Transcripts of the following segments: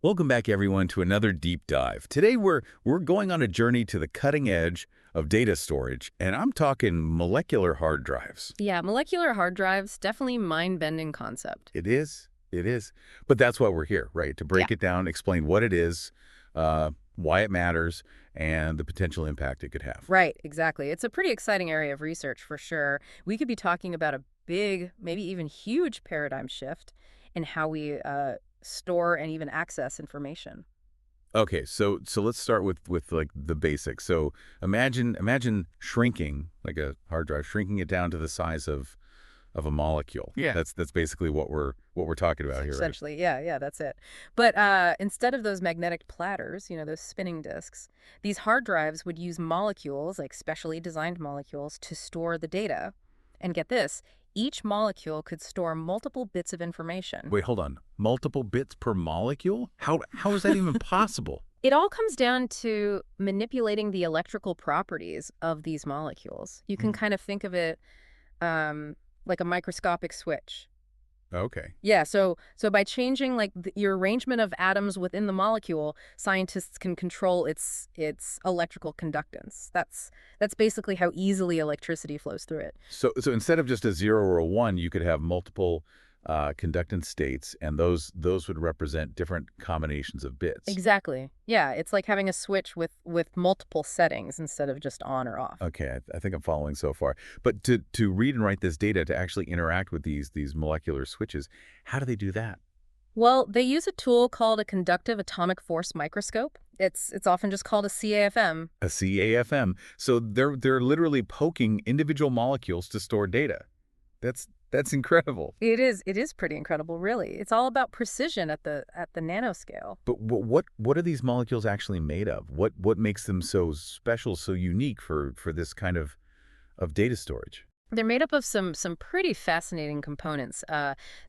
Welcome back, everyone, to another deep dive. Today, we're going on a journey to the cutting edge of data storage, and I'm talking molecular hard drives. Yeah, molecular hard drives, definitely mind-bending concept. It is, it is. But that's why we're here, right? To Yeah. break it down, explain what it is, why it matters, and the potential impact it could have. Right, exactly. It's a pretty exciting area of research for sure. We could be talking about a big, maybe even huge paradigm shift in how we store and even access information. Okay, so let's start with like the basics. So imagine shrinking like a hard drive, shrinking it down to the size of a molecule. Yeah. That's basically what we're talking about here, right? Essentially, yeah, that's it. But instead of those magnetic platters, those spinning disks, these hard drives would use molecules, like specially designed molecules, to store the data. And get this, each molecule could store multiple bits of information. Wait, hold on. Multiple bits per molecule? How is that even possible? It all comes down to manipulating the electrical properties of these molecules. You can Hmm. kind of think of it like a microscopic switch. Okay. Yeah, so by changing like your arrangement of atoms within the molecule, scientists can control its electrical conductance. That's basically how easily electricity flows through it. So instead of just a 0 or a 1, you could have multiple conductance states, and those would represent different combinations of bits. Exactly. Yeah, it's like having a switch with multiple settings instead of just on or off. Okay, I think I'm following so far. But to read and write this data, to actually interact with these molecular switches, how do they do that? Well, they use a tool called a conductive atomic force microscope. It's often just called a CAFM. A CAFM. So they're literally poking individual molecules to store data. That's incredible. It is pretty incredible, really. It's all about precision at the nanoscale. But what are these molecules actually made of? What makes them so special, so unique for this kind of data storage? They're made up of some pretty fascinating components.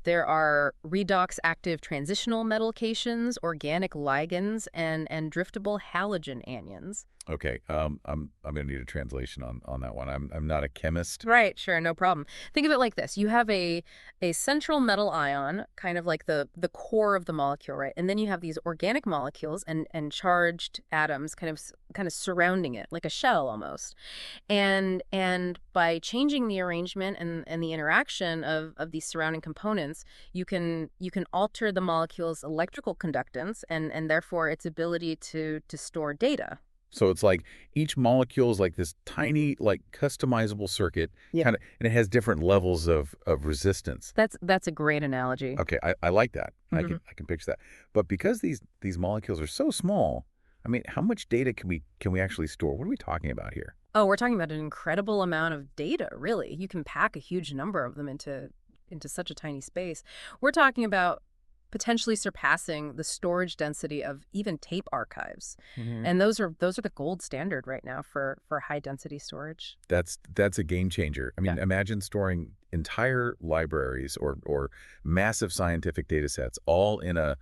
There are redox active transitional metal cations, organic ligands, and driftable halogen anions. Okay, I'm gonna need a translation on that one. I'm not a chemist. Right, sure, no problem. Think of it like this. You have a central metal ion, kind of like the core of the molecule, right? And then you have these organic molecules and charged atoms kind of surrounding it, like a shell almost. And by changing the arrangement and the interaction of these surrounding components, you can alter the molecule's electrical conductance and therefore its ability to store data. So it's like each molecule is like this tiny, like customizable circuit, Yeah. kind of, and it has different levels of resistance. That's a great analogy. Okay, I like that. Mhm. I can picture that. But because these molecules are so small, I mean, how much data can we actually store? What are we talking about here? Oh, we're talking about an incredible amount of data, really. You can pack a huge number of them into such a tiny space. We're talking about potentially surpassing the storage density of even tape archives. Hmm. And those are the gold standard right now for high density storage. That's a game changer. I Yeah. mean, imagine storing entire libraries or massive scientific data sets all in a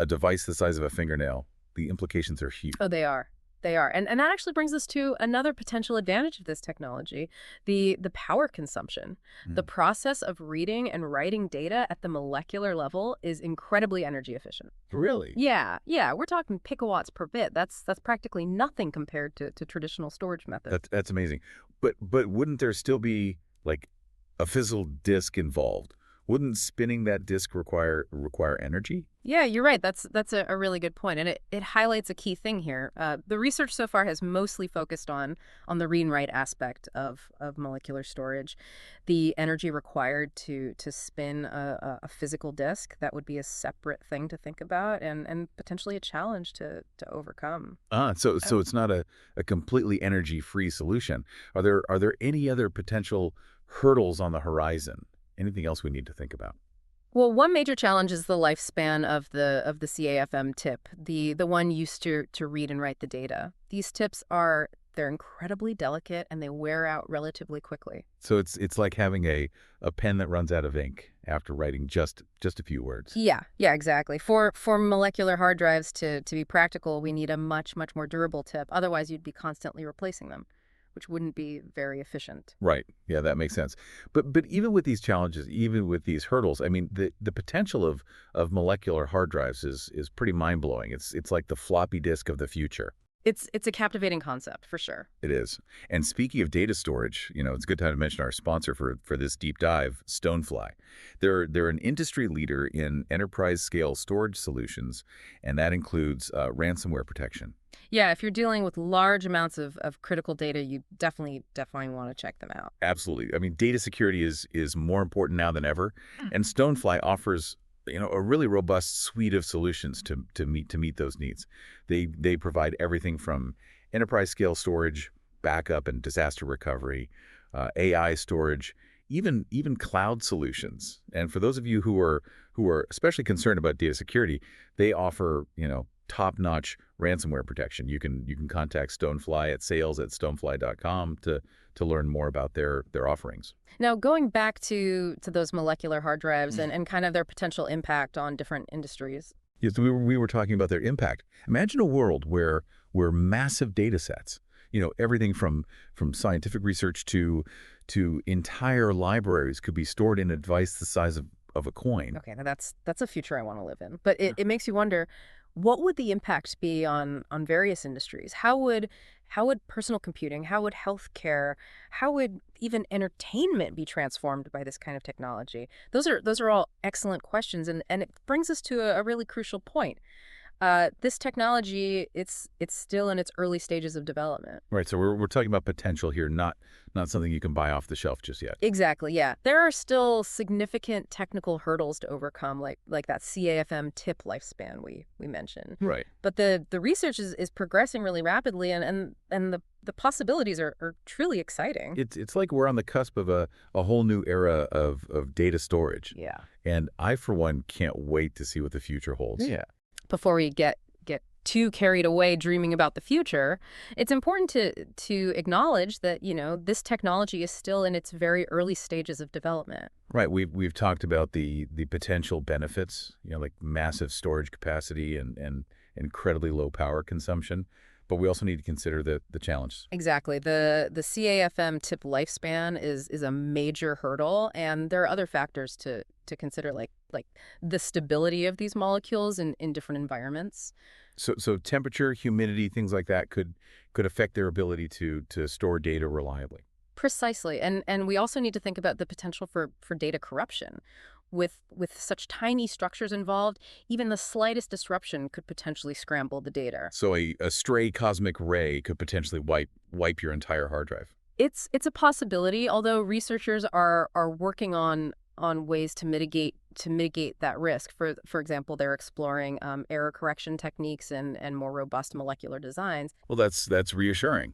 device the size of a fingernail. The implications are huge. Oh, they are. They are. And that actually brings us to another potential advantage of this technology, the power consumption. The Mm. process of reading and writing data at the molecular level is incredibly energy efficient. Really? Yeah, we're talking picowatts per bit. That's practically nothing compared to traditional storage methods. That's amazing. But wouldn't there still be like a physical disk involved? Wouldn't spinning that disk require energy? Yeah, you're right. That's a really good point, and it highlights a key thing here. The research so far has mostly focused on the read and write aspect of molecular storage, the energy required to spin a physical disk. That would be a separate thing to think about, and potentially a challenge to overcome. So it's not a completely energy-free solution. Are there any other potential hurdles on the horizon? Anything else we need to think about? Well, one major challenge is the lifespan of the CAFM tip, the one used to read and write the data. These tips they're incredibly delicate and they wear out relatively quickly. So it's like having a pen that runs out of ink after writing just a few words. Yeah, exactly. For molecular hard drives to be practical, we need a much more durable tip. Otherwise, you'd be constantly replacing them. which wouldn't be very efficient. Right. Yeah, that makes sense. But even with these challenges, even with these hurdles, I mean, the potential of molecular hard drives is pretty mind-blowing. It's like the floppy disk of the future. It's a captivating concept, for sure. It is. And speaking of data storage, it's a good time to mention our sponsor for this deep dive, Stonefly. They're an industry leader in enterprise-scale storage solutions, and that includes ransomware protection. Yeah, if you're dealing with large amounts of critical data, you definitely want to check them out. Absolutely. I mean, data security is more important now than ever, and Stonefly offers a really robust suite of solutions to meet those needs. They provide everything from enterprise scale storage, backup and disaster recovery, AI storage, even cloud solutions. And for those of you who are especially concerned about data security, they offer top-notch ransomware protection. You can contact Stonefly at sales@stonefly.com to learn more about their offerings. Now, going back to those molecular hard drives and kind of their potential impact on different industries. Yes, we were talking about their impact. Imagine a world where massive data sets, everything from scientific research to entire libraries could be stored in a device the size of a coin. Okay, now that's a future I want to live in. But it makes you wonder, what would the impact be on various industries? How would personal computing, how would healthcare, how would even entertainment be transformed by this kind of technology? Those are all excellent questions, and it brings us to a really crucial point. This technology, it's still in its early stages of development. Right. So we're talking about potential here, not something you can buy off the shelf just yet. Exactly, yeah. There are still significant technical hurdles to overcome, like that CAFM tip lifespan we mentioned. Right. But the research is progressing really rapidly, and the possibilities are truly exciting. It's like we're on the cusp of a whole new era of data storage. Yeah. And I, for one, can't wait to see what the future holds. Yeah. Before we get too carried away dreaming about the future, it's important to acknowledge that, this technology is still in its very early stages of development. Right. We've talked about the potential benefits, like massive storage capacity and incredibly low power consumption. But we also need to consider the challenges. Exactly. The CAFM tip lifespan is a major hurdle, and there are other factors to consider, like the stability of these molecules in different environments. So temperature, humidity, things like that could affect their ability to store data reliably. Precisely. And we also need to think about the potential for data corruption. With such tiny structures involved, even the slightest disruption could potentially scramble the data. So a stray cosmic ray could potentially wipe your entire hard drive. It's a possibility, although researchers are working on ways to mitigate that risk. For example, they're exploring error correction techniques and more robust molecular designs. Well, that's reassuring.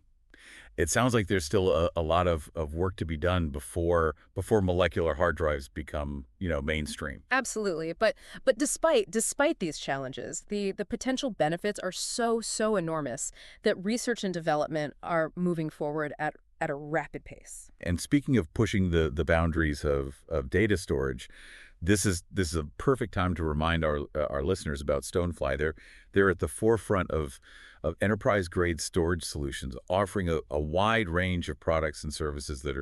It sounds like there's still a lot of work to be done before molecular hard drives become, mainstream. Absolutely. But despite these challenges, the potential benefits are so enormous that research and development are moving forward at a rapid pace. And speaking of pushing the boundaries of data storage, this is a perfect time to remind our listeners about Stonefly. They're at the forefront of enterprise-grade storage solutions, offering a wide range of products and services that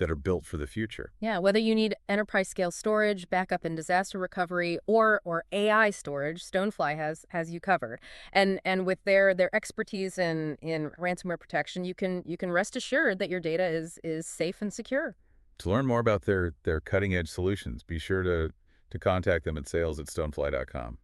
are built for the future. Yeah, whether you need enterprise-scale storage, backup and disaster recovery, or AI storage, Stonefly has you covered. And with their expertise in ransomware protection, you can rest assured that your data is safe and secure. To learn more about their cutting-edge solutions, be sure to contact them at sales@stonefly.com.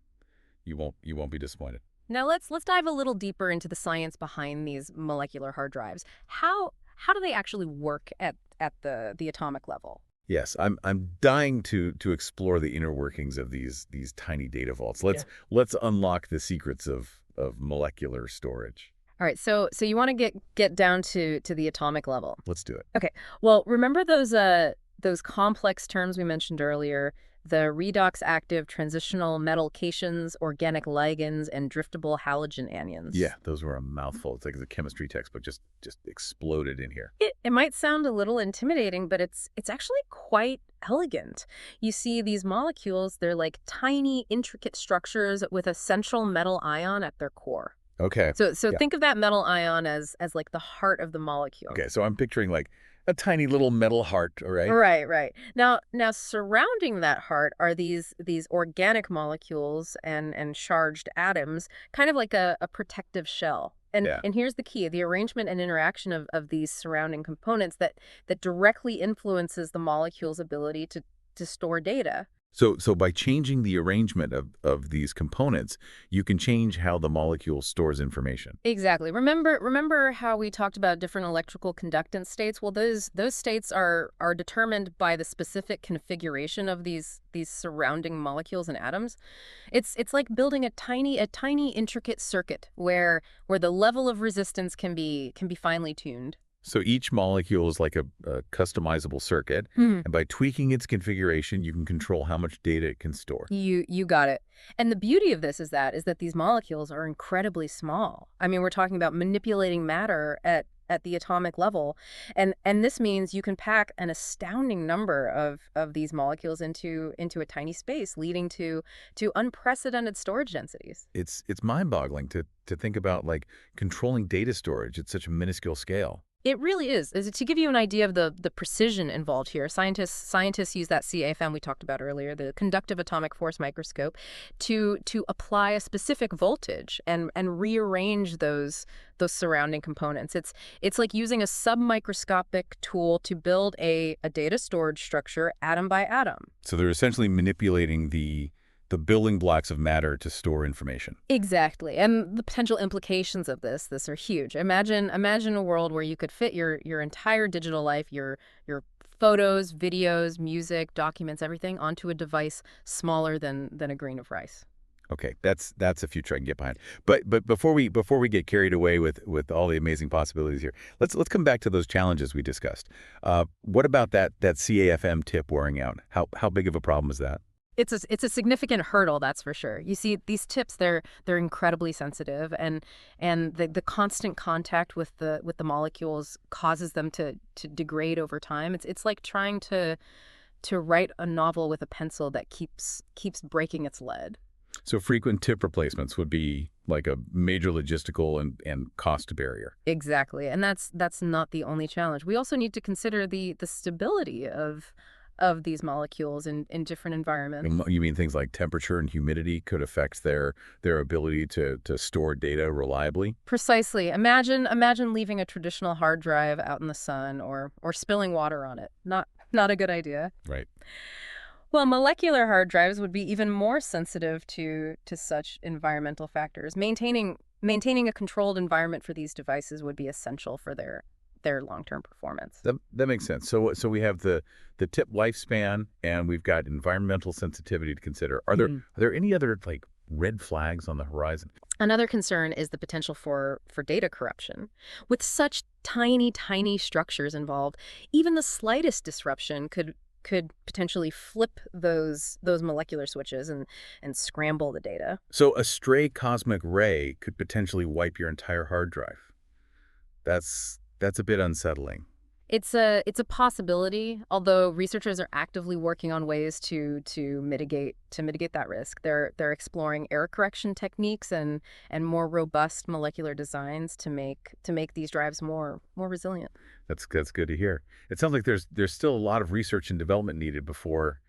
You won't be disappointed. Now let's dive a little deeper into the science behind these molecular hard drives. How do they actually work at the atomic level? Yes, I'm dying to explore the inner workings of these tiny data vaults. Let's unlock the secrets of molecular storage. All right, so you want to get down to the atomic level. Let's do it. Okay. Well, remember those complex terms we mentioned earlier, the redox active transitional metal cations, organic ligands, and driftable halogen anions. Yeah, those were a mouthful. It's like the chemistry textbook just exploded in here. It might sound a little intimidating, but it's actually quite elegant. You see these molecules, they're like tiny, intricate structures with a central metal ion at their core. Okay. So Yeah. think of that metal ion as like the heart of the molecule. Okay. So I'm picturing like a tiny little metal heart, all right? Right, right. Now surrounding that heart are these organic molecules and charged atoms, kind of like a protective shell. Yeah. And here's the key, the arrangement and interaction of these surrounding components that directly influences the molecule's ability to store data. So by changing the arrangement of these components, you can change how the molecule stores information. Exactly. Remember how we talked about different electrical conductance states? Well, those states are determined by the specific configuration of these surrounding molecules and atoms. It's like building a tiny intricate circuit where the level of resistance can be finely tuned. So each molecule is like a customizable circuit, and by tweaking its configuration, you can control how much data it can store. You got it. And the beauty of this is that these molecules are incredibly small. I mean, we're talking about manipulating matter at the atomic level, and this means you can pack an astounding number of these molecules into a tiny space, leading to unprecedented storage densities. It's mind-boggling to think about like controlling data storage at such a minuscule scale. It really is. Is it to give you an idea of the precision involved here? Scientists use that CAFM we talked about earlier, the conductive atomic force microscope, to apply a specific voltage and rearrange those surrounding components. It's like using a submicroscopic tool to build a data storage structure atom by atom. So they're essentially manipulating the building blocks of matter to store information. Exactly. And the potential implications of this are huge. Imagine a world where you could fit your entire digital life, your photos, videos, music, documents, everything onto a device smaller than a grain of rice. Okay, that's a future I can get behind. But before we get carried away with all the amazing possibilities here, let's come back to those challenges we discussed. What about that CAFM tip wearing out? How big of a problem is that? It's a significant hurdle, that's for sure. You see, these tips, they're incredibly sensitive, and the constant contact with the molecules causes them to degrade over time. It's like trying to write a novel with a pencil that keeps breaking its lead. So frequent tip replacements would be like a major logistical and cost barrier. Exactly, and that's not the only challenge. We also need to consider the stability of these molecules in different environments. You mean things like temperature and humidity could affect their ability to store data reliably? Precisely. Imagine leaving a traditional hard drive out in the sun or spilling water on it. Not a good idea. Right. Well, molecular hard drives would be even more sensitive to such environmental factors. Maintaining a controlled environment for these devices would be essential for their long-term performance. That makes sense. So we have the tip lifespan, and we've got environmental sensitivity to consider. Are there any other like red flags on the horizon? Another concern is the potential for data corruption. With such tiny structures involved, even the slightest disruption could potentially flip those molecular switches and scramble the data. So a stray cosmic ray could potentially wipe your entire hard drive. That's a bit unsettling. It's a possibility, although researchers are actively working on ways to mitigate that risk. They're exploring error correction techniques and more robust molecular designs to make these drives more resilient. That's good to hear. It sounds like there's still a lot of research and development needed before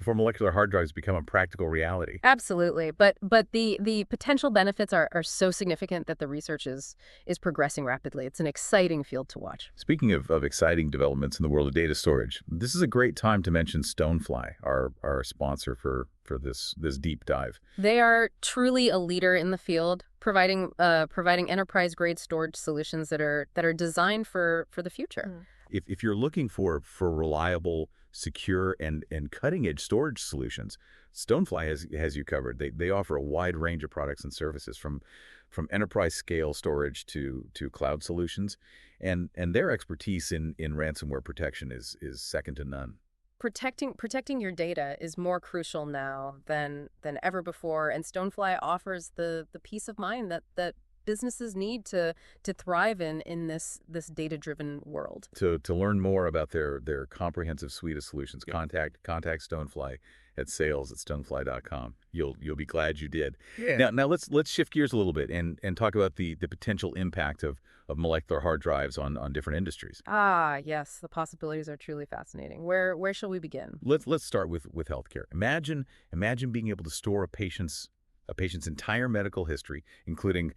molecular hard drives become a practical reality. Absolutely, but the potential benefits are so significant that the research is progressing rapidly. It's an exciting field to watch. Speaking of exciting developments in the world of data storage, this is a great time to mention Stonefly, our sponsor for this deep dive. They are truly a leader in the field, providing enterprise-grade storage solutions that are designed for the future. If you're looking for reliable, secure, and cutting-edge storage solutions, Stonefly has you covered. They offer a wide range of products and services from enterprise-scale storage to cloud solutions, and their expertise in ransomware protection is second to none. Protecting your data is more crucial now than ever before, and Stonefly offers the peace of mind that businesses need to thrive in this data-driven world. To learn more about their comprehensive suite of solutions, contact Stonefly at sales@stonefly.com. You'll be glad you did. Yeah. Now let's shift gears a little bit and talk about the potential impact of molecular hard drives on different industries. Ah, yes, the possibilities are truly fascinating. Where shall we begin? Let's start with healthcare. Imagine being able to store a patient's entire medical history, including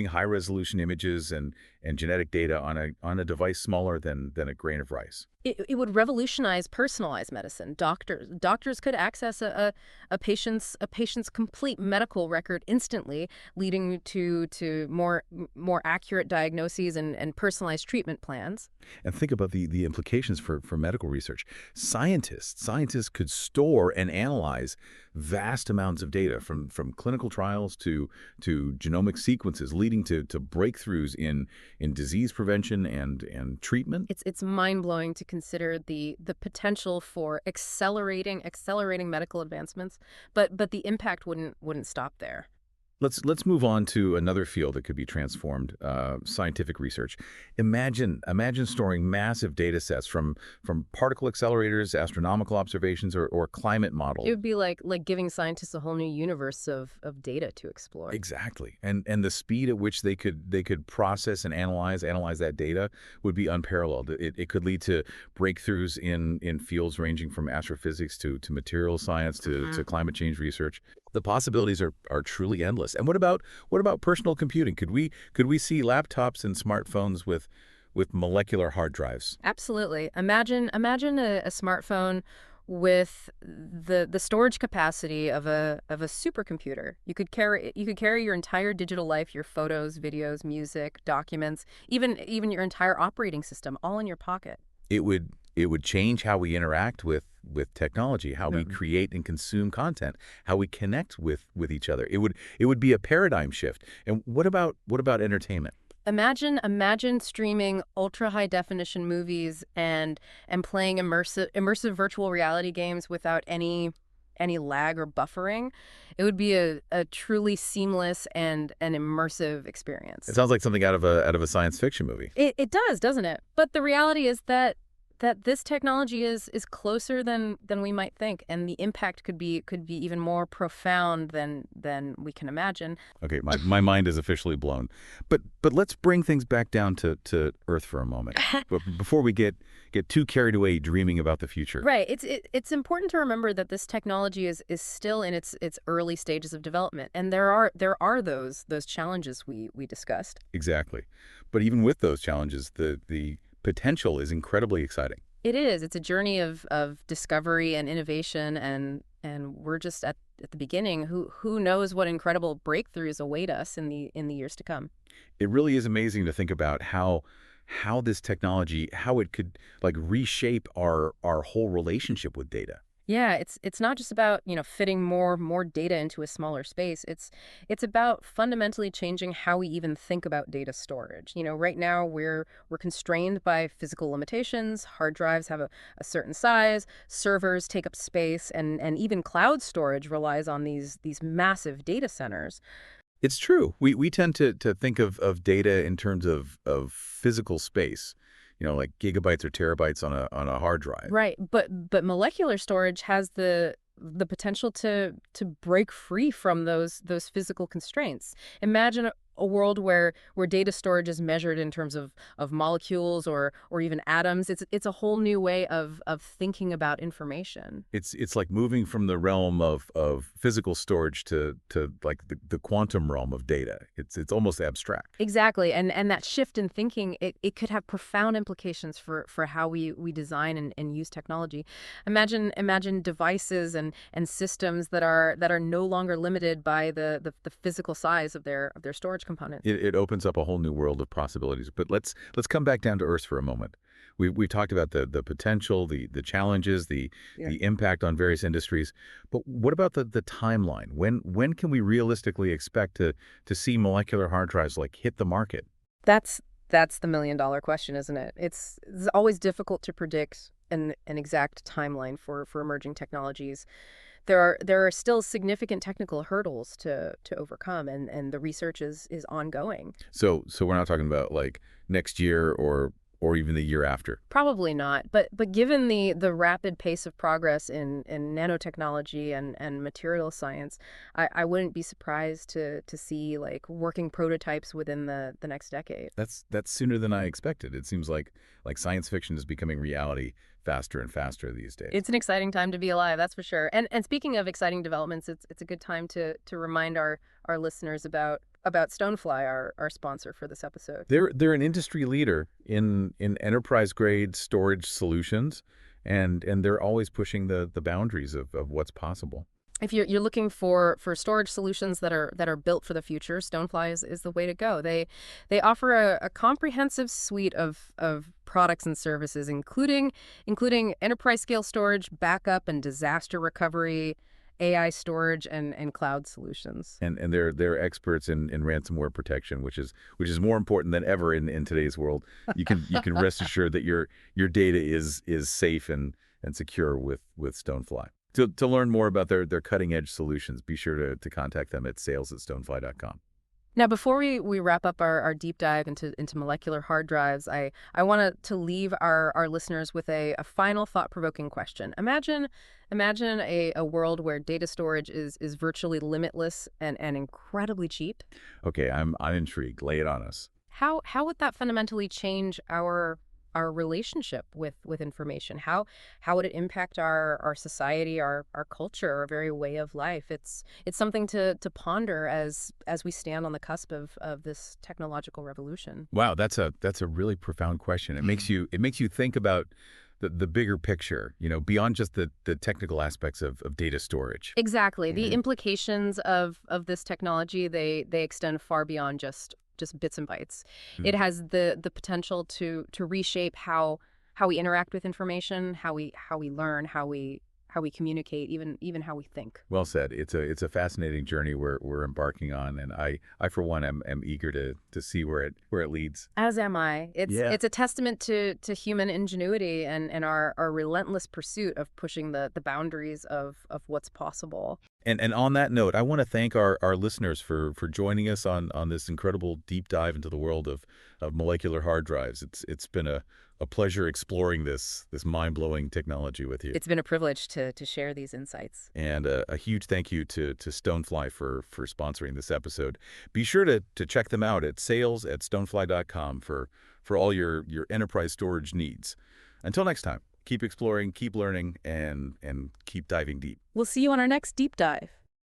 high-resolution images and genetic data on a device smaller than a grain of rice. It would revolutionize personalized medicine. Doctors could access a patient's complete medical record instantly, leading to more accurate diagnoses and personalized treatment plans. And think about the implications for medical research. Scientists could store and analyze vast amounts of data from clinical trials to genomic sequences, leading to breakthroughs in disease prevention and treatment. It's mind-blowing to consider the potential for accelerating medical advancements, but the impact wouldn't stop there. Let's move on to another field that could be transformed, scientific research. Imagine storing massive data sets from particle accelerators, astronomical observations, or climate models. It would be like giving scientists a whole new universe of data to explore. Exactly. And the speed at which they could process and analyze that data would be unparalleled. It could lead to breakthroughs in fields ranging from astrophysics to material science to climate change research. The possibilities are truly endless. And what about personal computing? Could we see laptops and smartphones with molecular hard drives? Absolutely. Imagine a smartphone with the storage capacity of a supercomputer. You could carry your entire digital life, your photos, videos, music, documents, even your entire operating system, all in your pocket. It would change how we interact with technology, how we create and consume content, how we connect with each other. It would be a paradigm shift. And what about entertainment? Imagine streaming ultra high definition movies and playing immersive virtual reality games without any lag or buffering. It would be a truly seamless and an immersive experience. It sounds like something out of a science fiction movie. It does, doesn't it? But the reality is that this technology is closer than we might think, and the impact could be even more profound than we can imagine. Okay, my mind is officially blown. But let's bring things back down to Earth for a moment. But before we get too carried away dreaming about the future. Right. It's important to remember that this technology is still in its early stages of development, and there are those challenges we discussed. Exactly. But even with those challenges, the potential is incredibly exciting. It is. It's a journey of discovery and innovation, and we're just at the beginning. Who knows what incredible breakthroughs await us in the years to come. It really is amazing to think about how this technology, how it could reshape our whole relationship with data. Yeah, it's not just about, fitting more data into a smaller space. It's about fundamentally changing how we even think about data storage. Right now we're constrained by physical limitations. Hard drives have a certain size, servers take up space, and even cloud storage relies on these massive data centers. It's true. We tend to think of data in terms of physical space. Like gigabytes or terabytes on a hard drive. Right, but molecular storage has the potential to break free from those physical constraints. Imagine a world where data storage is measured in terms of molecules or even atoms. It's a whole new way of thinking about information. It's like moving from the realm of physical storage to like the quantum realm of data. It's almost abstract. Exactly, and that shift in thinking, it could have profound implications for how we design and use technology. Imagine devices and systems that are no longer limited by the physical size of their storage components. It opens up a whole new world of possibilities. But let's come back down to Earth for a moment. We've talked about the potential, the challenges, the impact on various industries. But what about the timeline? When can we realistically expect to see molecular hard drives hit the market? That's the million-dollar question, isn't it? It's always difficult to predict an exact timeline for emerging technologies. there are still significant technical hurdles to overcome, and the research is ongoing. So we're not talking about like next year or even the year after. Probably not, but given the rapid pace of progress in nanotechnology and material science, I wouldn't be surprised to see like working prototypes within the next decade. That's sooner than I expected. It seems like science fiction is becoming reality faster and faster these days. It's an exciting time to be alive, that's for sure. And speaking of exciting developments, it's a good time to remind our listeners about Stonefly, our sponsor for this episode. They're an industry leader in enterprise grade storage solutions, and they're always pushing the boundaries of what's possible. If you're looking for storage solutions that are built for the future, Stonefly is the way to go. They offer a comprehensive suite of products and services, including enterprise scale storage, backup and disaster recovery, AI storage, and cloud solutions. And they're experts in ransomware protection, which is more important than ever in today's world. You can rest assured that your data is safe and secure with Stonefly. To learn more about their cutting-edge solutions, be sure to contact them at sales@stonefly.com. Now, before we wrap up our deep dive into molecular hard drives, I want to leave our listeners with a final thought-provoking question. Imagine a world where data storage is virtually limitless and incredibly cheap. Okay, I'm intrigued. Lay it on us. How would that fundamentally change our relationship with information? How would it impact our society, our culture, our very way of life? It's something to ponder as we stand on the cusp of this technological revolution. Wow, that's a really profound question. It makes you think about the bigger picture, beyond just the technical aspects of data storage. Exactly. The implications of this technology, they extend far beyond just bits and bytes. It has the potential to reshape how we interact with information, how we learn, how we communicate, even how we think. Well said. It's a fascinating journey we're embarking on, and I for one am eager to see where it leads. As am I. It's a testament to human ingenuity and our relentless pursuit of pushing the boundaries of what's possible. And on that note, I want to thank our listeners for joining us on this incredible deep dive into the world of molecular hard drives. It's been a pleasure exploring this mind-blowing technology with you. It's been a privilege to share these insights. And a huge thank you to Stonefly for sponsoring this episode. Be sure to check them out at sales@stonefly.com for all your enterprise storage needs. Until next time, keep exploring, keep learning, and keep diving deep. We'll see you on our next deep dive.